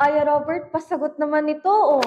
Ay, Robert, pasagot naman ito, oh.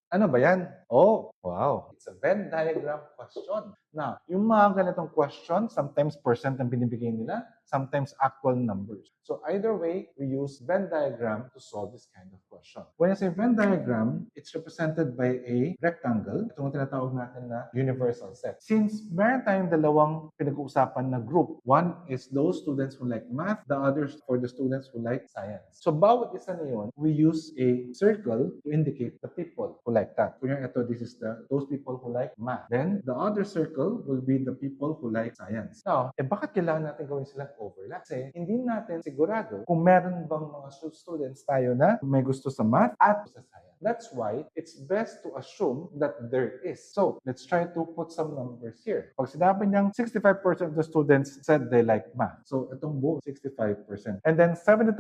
Ano ba yan? Oh, wow. It's a Venn diagram question. Now, yung mga ganitong question, sometimes percent ang binibigay nila, sometimes actual numbers. So either way, we use Venn diagram to solve this kind of question. When I say Venn diagram, it's represented by a rectangle. Ito ang tinatawag natin na universal set. Since meron tayong dalawang pinag-uusapan na group, one is those students who like math, the others for the students who like science. So bawat isa na yun, we use a circle to indicate the people who like that. Kunya ito, this is those people who like math. Then, the other circle will be the people who like science. Now, bakit kailangan natin gawin silang overlap? Kasi hindi natin sigurado kung meron bang mga students tayo na may gusto sa math at sa science. That's why it's best to assume that there is. So, let's try to put some numbers here. Pag sinabi niyang 65% of the students said they like math. So, itong buo, 65%. And then 72%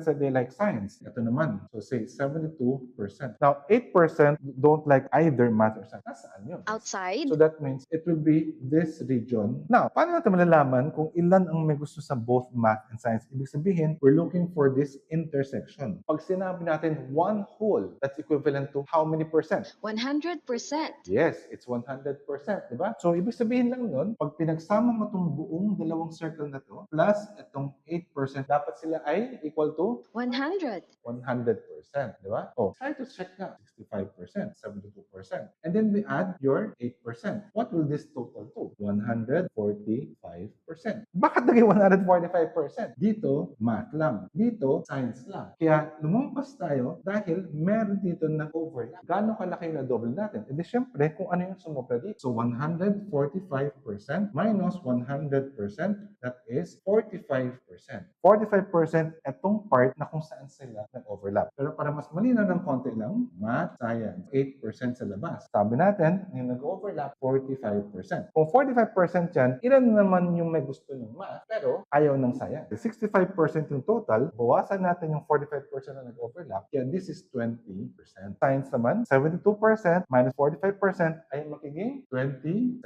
said they like science. Ito naman. So, say 72%. Now, 8% don't like either math or science. Nasaan yun? Outside? So, that means it will be this region. Now, paano natin malalaman kung ilan ang may gusto sa both math and science? Ibig sabihin, we're looking for this intersection. Pag sinabi natin one whole, that's equivalent to how many percent? 100%. Yes, it's 100%, di ba? So, ibig sabihin lang nun, pag pinagsama mo itong buong dalawang circle na to, plus itong 8%, dapat sila ay equal to 100. 100%, di ba? Oh, try to check na. 65%, 72%. And then we add your 8%. What will this total to? 145%. Bakit naging 145%? Dito, math lang. Dito, science lang. Kaya lumampas tayo dahil meron dito na overlap. Gaano kalaki na double natin? E di syempre, kung ano yung sumobra dito. So, 145% minus 100%, that is 45%. 45% itong part na kung saan sila nag-overlap. Pero para mas malinaw ng konti lang, math, science, 8% sa labas. Sabi natin, yung nag-overlap, 45%. Kung 45% yan, ilan naman yung may gusto ng math, pero ayaw ng science. 65% yung total, bawasan natin yung 45% na nag-overlap, kaya this is 20%. Science naman, 72% minus 45% ay magiging 27%.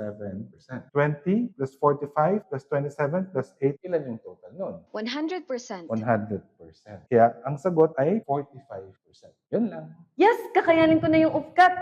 20 plus 45 plus 27 plus 8, ilan yung total nun? 100%. 100%. Kaya ang sagot ay 45%. Yun lang. Yes, kakayanin ko na yung UFCAT.